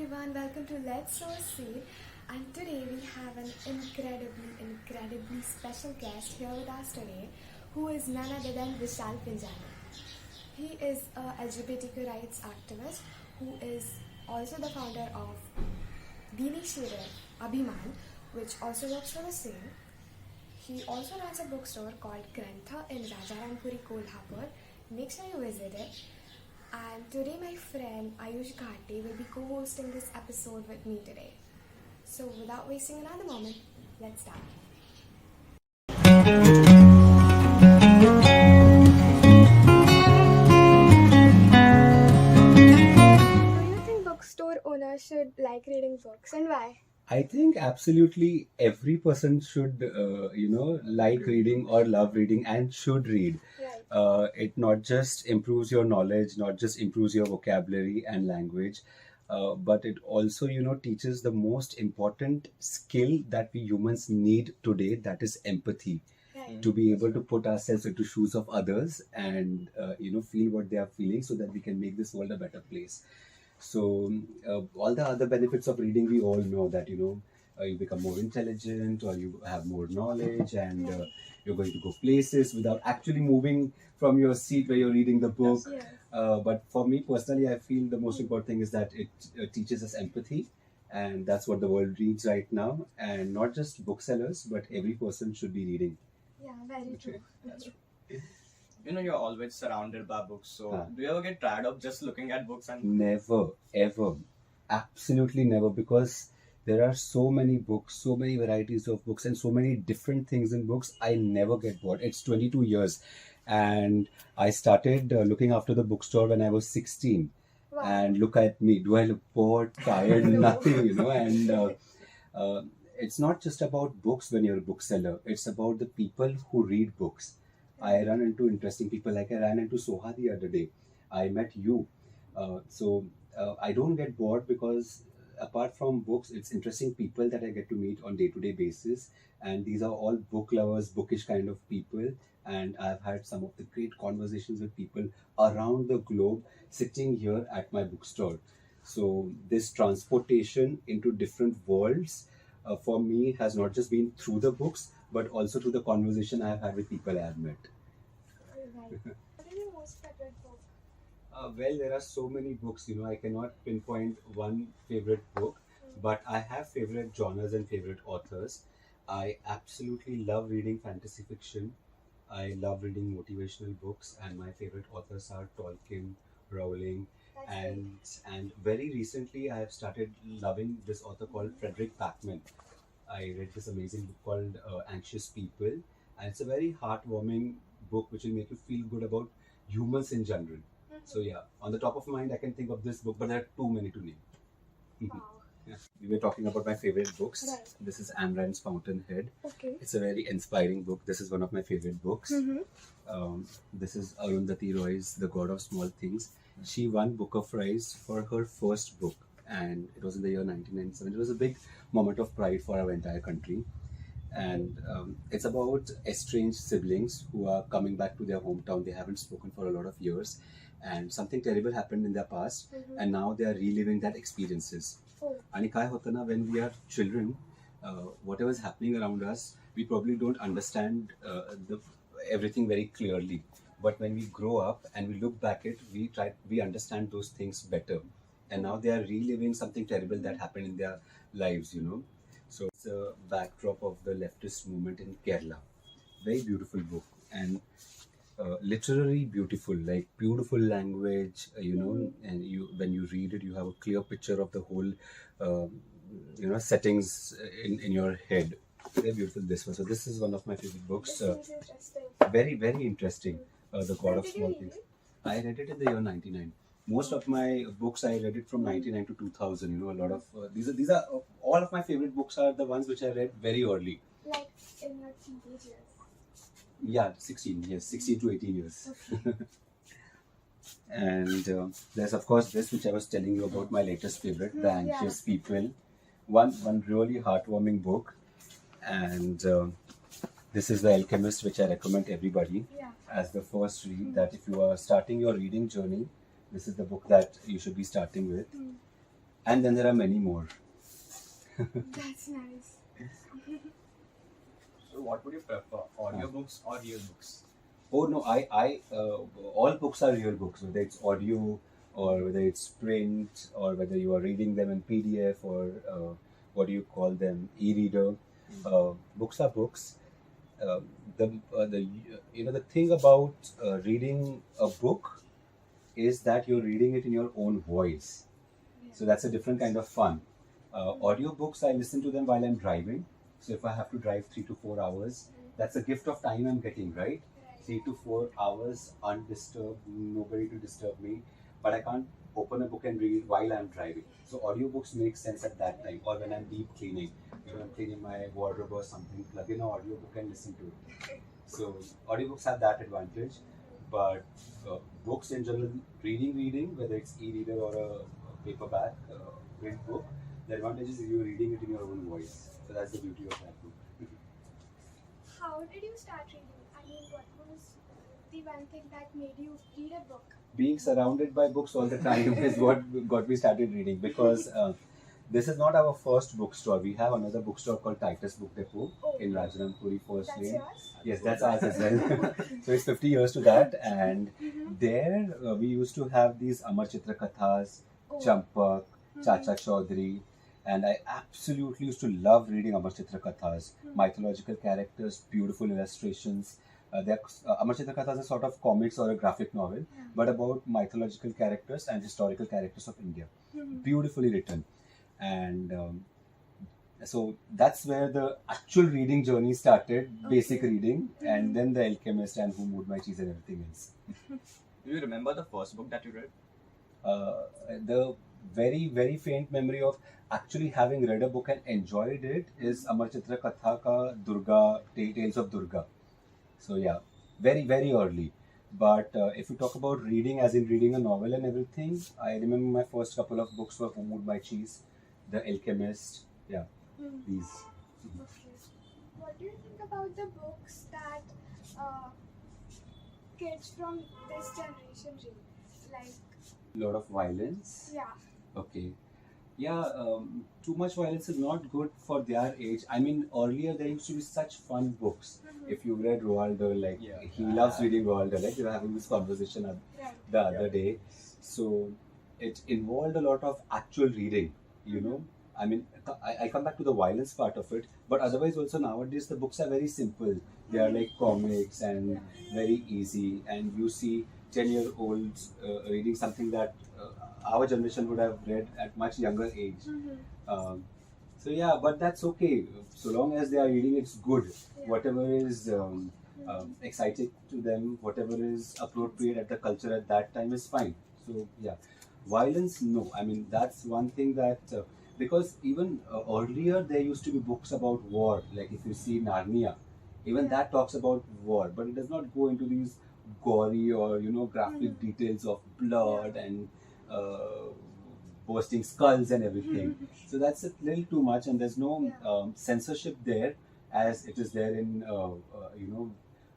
everyone, welcome to Let's Sow A Seed, and today we have an incredibly special guest here with us today who is none other than Vishal Pinjani. He is a LGBTQ rights activist who is also the founder of the initiative ABHIMAN, which also works for the same. He also runs a bookstore called Grantha in Rajarampuri, Kolhapur. Make sure you visit it. And today my friend Aayush Ghate will be co-hosting this episode with me today. So without wasting another moment, let's start. Do you think bookstore owners should like reading books, and why? I think absolutely every person should, like reading or love reading and should read. Right. It not just improves your knowledge, not just improves your vocabulary and language, but it also, teaches the most important skill that we humans need today, that is empathy. Right. To be able to put ourselves into shoes of others and, feel what they are feeling so that we can make this world a better place. So all the other benefits of reading, we all know that, you become more intelligent or you have more knowledge and you're going to go places without actually moving from your seat where you're reading the book. Yes. But for me personally, I feel the most important thing is that it teaches us empathy. And that's what the world needs right now. And not just booksellers, but every person should be reading. Yeah, very true. That's true. You're always surrounded by books. So, do you ever get tired of just looking at books and? Never, ever. Absolutely never. Because there are so many books, so many varieties of books, and so many different things in books. I never get bored. It's 22 years. And I started looking after the bookstore when I was 16. Wow. And look at me. Do I look bored, tired? No. Nothing, And it's not just about books when you're a bookseller. It's about the people who read books. I run into interesting people. Like I ran into Soha the other day. I met you. So I don't get bored because apart from books, it's interesting people that I get to meet on day-to-day basis. And these are all book lovers, bookish kind of people. And I've had some of the great conversations with people around the globe sitting here at my bookstore. So this transportation into different worlds for me has not just been through the books, but also through the conversation I've had with people I've met. Right. What is your most favorite book? Well, there are so many books, I cannot pinpoint one favorite book, but I have favorite genres and favorite authors. I absolutely love reading fantasy fiction. I love reading motivational books, and my favorite authors are Tolkien, Rowling, and very recently I have started loving this author called Frederick Backman. I read this amazing book called Anxious People, and it's a very heartwarming book which will make you feel good about humans in general. So yeah, on the top of mind, I can think of this book, but there are too many to name. Wow. Yeah. We were talking about my favorite books. Right. This is Ayn Rand's Fountainhead. Okay. It's a very inspiring book. This is one of my favorite books. Mm-hmm. This is Arundhati Roy's The God of Small Things. She won Booker Prize for her first book, and it was in the year 1997. It was a big moment of pride for our entire country. And it's about estranged siblings who are coming back to their hometown. They haven't spoken for a lot of years, and something terrible happened in their past, and now they are reliving that experiences. Oh. And काय होतं ना, when we are children, whatever is happening around us, we probably don't understand everything very clearly. But when we grow up and we look back at it, we understand those things better. And now they are reliving something terrible that happened in their lives, So it's a backdrop of the leftist movement in Kerala. Very beautiful book, and literally beautiful, like beautiful language, and when you read it, you have a clear picture of the whole, settings in your head. Very beautiful, this one. So this is one of my favorite books. This is interesting. Very, very interesting. The God When of did you Small read Things. it? I read it in the year 99. Most of my books I read it from 99 to 2000. A lot of these are all of my favorite books are the ones which I read very early. Like in your teenage years. Yeah, 16 years, 16 to 18 years. Okay. And there's of course this which I was telling you about, my latest favorite, The Yeah. Anxious People. One really heartwarming book, and this is The Alchemist, which I recommend everybody Yeah. as the first read. That if you are starting your reading journey, this is the book that you should be starting with. And then there are many more. That's nice. So what would you prefer, audiobooks or real books? Oh no, all books are real books, whether it's audio or whether it's print or whether you are reading them in PDF or what do you call them, e-reader. Books are books. Uh, the thing about reading a book is that you're reading it in your own voice. So that's a different kind of fun. Audiobooks, I listen to them while I'm driving. So if I have to drive 3 to 4 hours, that's a gift of time I'm getting, right? 3 to 4 hours undisturbed, nobody to disturb me, but I can't open a book and read while I'm driving. So audiobooks make sense at that time, or when I'm deep cleaning, when I'm cleaning my wardrobe or something, plug in an audiobook and listen to it. So audiobooks have that advantage, but books in general, reading, whether it's e-reader or a paperback print book, the advantage is you're reading it in your own voice. So that's the beauty of that book. How did you start reading? I mean, what was the one thing that made you read a book? Being surrounded by books all the time is what got me started reading, because this is not our first bookstore. We have another bookstore called Titus Book Depot in Rajarampuri First That's Lane. yours? Yes, that's ours as well. So it's 50 years to that, and there we used to have these Amar Chitra Kathas, Champak, Chacha Chaudhary, and I absolutely used to love reading Amar Chitra Kathas. Mythological characters, beautiful illustrations. Amar Chitra Kathas is sort of comics or a graphic novel, but about mythological characters and historical characters of India. Beautifully written. And so that's where the actual reading journey started, basic reading, and then The Alchemist and Who Moved My Cheese and everything else. Do you remember the first book that you read? The very, very faint memory of actually having read a book and enjoyed it is Amar Chitra Katha ka Durga, Tales of Durga. So yeah, very, very early. But if you talk about reading, as in reading a novel and everything, I remember my first couple of books were Who Moved My Cheese, The Alchemist, these. Okay. What do you think about the books that kids from this generation read? Like, A lot of violence. yeah. Okay. Yeah, too much violence is not good for their age. I mean, earlier there used to be such fun books. If you read Roald Dahl, like he loves reading Roald Dahl, like we were having this conversation the other day. So it involved a lot of actual reading, you know. I mean, I come back to the violence part of it, but otherwise also nowadays the books are very simple. They are like comics and very easy, and you see 10-year-olds reading something that our generation would have read at much younger age. So yeah, but that's okay. So long as they are reading, it's good. Whatever is exciting to them, whatever is appropriate at the culture at that time is fine. So yeah, violence, no. I mean, that's one thing that because even earlier there used to be books about war. Like if you see Narnia, even that talks about war, but it does not go into these gory or graphic details of blood and bursting skulls and everything. So that's a little too much, and there's no censorship there as it is there in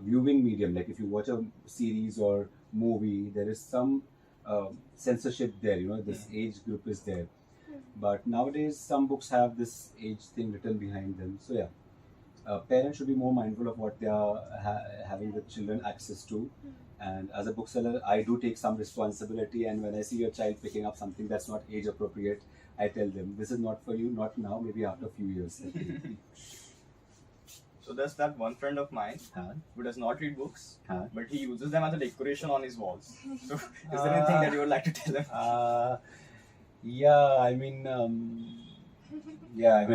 viewing medium. Like if you watch a series or movie, there is some censorship there. This age group is there, but nowadays some books have this age thing written behind them. So yeah. Parents should be more mindful of what they are having the children access to. And as a bookseller, I do take some responsibility. And when I see your child picking up something that's not age appropriate, I tell them, this is not for you, not now, maybe after a few years. So there's that one friend of mine who does not read books, but he uses them as a decoration on his walls. So is there anything that you would like to tell him? Yeah, I mean, I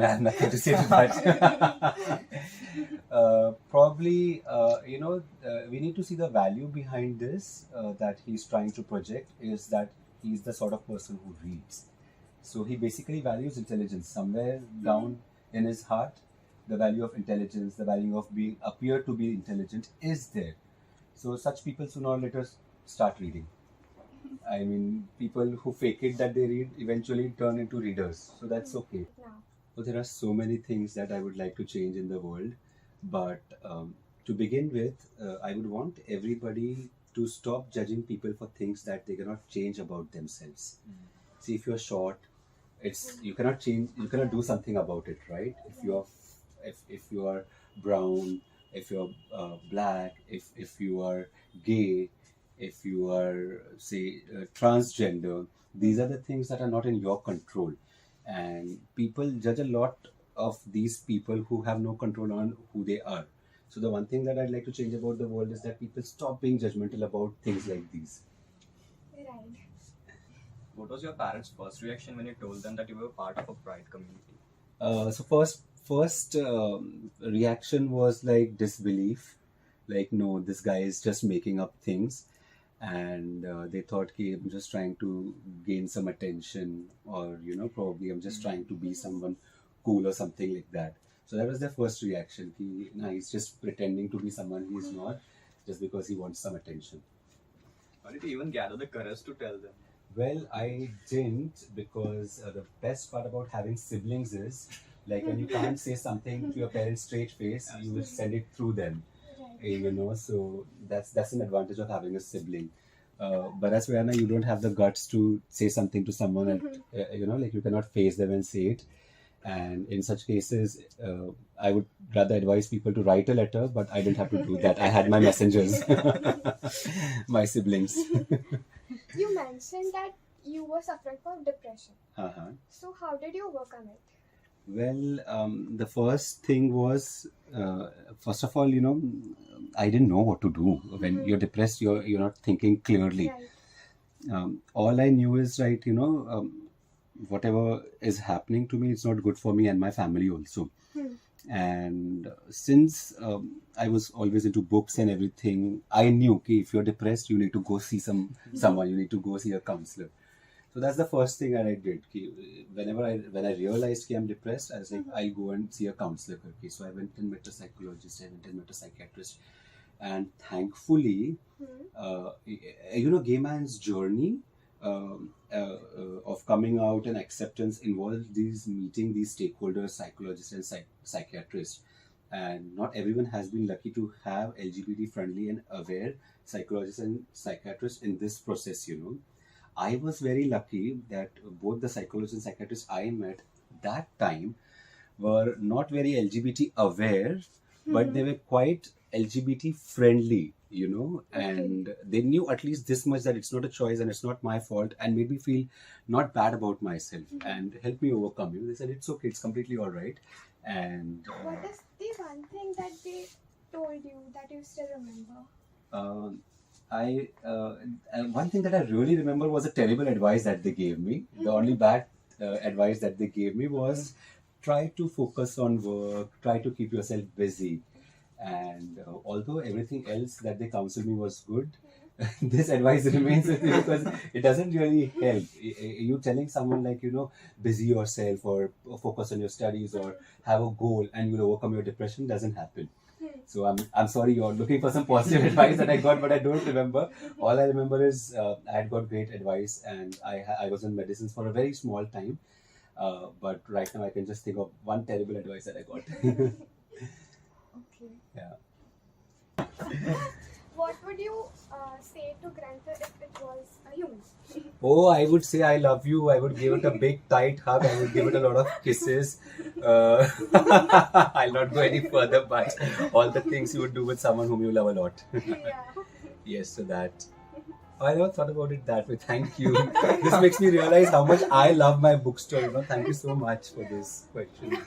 have nothing to say to that. Probably, we need to see the value behind this that he's trying to project is that he's the sort of person who reads. So he basically values intelligence. Somewhere down in his heart, the value of intelligence, the value of appear to be intelligent is there. So such people sooner or later start reading. I mean, people who fake it that they read eventually turn into readers. So that's okay. So there are so many things that I would like to change in the world. But to begin with, I would want everybody to stop judging people for things that they cannot change about themselves. See, if you're short, it's you cannot change, you cannot do something about it, right? If you are brown, if you're black, if you are gay, if you are say transgender, these are the things that are not in your control, and people judge a lot of these people who have no control on who they are. So the one thing that I'd like to change about the world is that people stop being judgmental about things like these. Right. What was your parents' first reaction when you told them that you were part of a pride community? So first reaction was like disbelief, like no, this guy is just making up things, and they thought, "Okay, I'm just trying to gain some attention, or probably I'm just trying to be someone cool or something like that." So that was their first reaction. He's just pretending to be someone he's not, just because he wants some attention. How did you even gather the courage to tell them? Well, I didn't, because the best part about having siblings is, like, when you can't say something to your parents straight face, you will send it through them. Right. So that's an advantage of having a sibling. But as for Anna, you don't have the guts to say something to someone, and like you cannot face them and say it. And in such cases, I would rather advise people to write a letter, but I didn't have to do that. I had my messengers, my siblings. You mentioned that you were suffering from depression. Uh-huh. So how did you overcome it? Well, the first thing was, first of all, I didn't know what to do. When you're depressed, you're not thinking clearly. Right. All I knew is, right, whatever is happening to me, it's not good for me and my family also. And since I was always into books and everything, I knew, okay, if you're depressed, you need to go see someone, you need to go see a counselor. So that's the first thing that I did. When I realized I'm depressed, I was like, I'll go and see a counselor. Okay, so I went and met a psychologist, I went and met a psychiatrist, and thankfully, gay man's journey of coming out and acceptance involved meeting these stakeholders, psychologists and psychiatrists. And not everyone has been lucky to have LGBT friendly and aware psychologists and psychiatrists in this process. I was very lucky that both the psychologists and psychiatrists I met that time were not very LGBT aware, but they were quite LGBT friendly, and they knew at least this much, that it's not a choice and it's not my fault, and made me feel not bad about myself and helped me overcome. They said, it's okay, it's completely all right. And What is the one thing that they told you that you still remember? One thing that I really remember was a terrible advice that they gave me. The only bad advice that they gave me was, try to focus on work, try to keep yourself busy. And although everything else that they counseled me was good, this advice remains with me because it doesn't really help. You telling someone like, busy yourself or focus on your studies or have a goal and you'll overcome your depression doesn't happen. So I'm sorry, you're looking for some positive advice that I got, but I don't remember. All I remember is I had got great advice, and I was in medicines for a very small time. But right now I can just think of one terrible advice that I got. Okay. Yeah. What would you say to Grantha if it was a human? Oh, I would say I love you. I would give it a big tight hug. I would give it a lot of kisses. I'll not go any further, but all the things you would do with someone whom you love a lot. Yeah. Yes, so that. I never thought about it that way. Thank you. This makes me realize how much I love my bookstore. Thank you so much for this question.